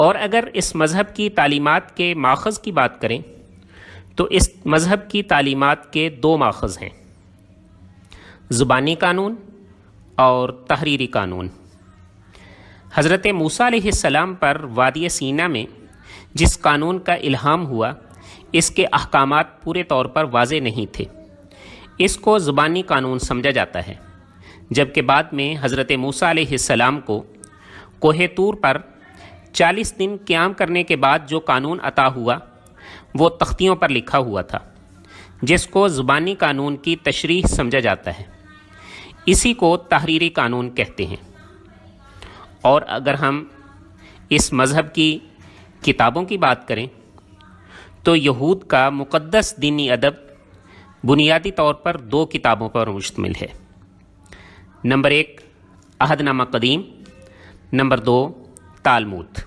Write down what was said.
اور اگر اس مذہب کی تعلیمات کے ماخذ کی بات کریں تو اس مذہب کی تعلیمات کے دو ماخذ ہیں، زبانی قانون اور تحریری قانون۔ حضرت موسیٰ علیہ السلام پر وادی سینا میں جس قانون کا الہام ہوا، اس کے احکامات پورے طور پر واضح نہیں تھے، اس کو زبانی قانون سمجھا جاتا ہے، جبکہ بعد میں حضرت موسیٰ علیہ السلام کو کوہ طور پر 40 دن قیام کرنے کے بعد جو قانون عطا ہوا وہ تختیوں پر لکھا ہوا تھا، جس کو زبانی قانون کی تشریح سمجھا جاتا ہے، اسی کو تحریری قانون کہتے ہیں۔ اور اگر ہم اس مذہب کی کتابوں کی بات کریں تو یہود کا مقدس دینی ادب بنیادی طور پر 2 کتابوں پر مشتمل ہے۔ نمبر 1 عہد نامہ قدیم، نمبر 2 تالمود۔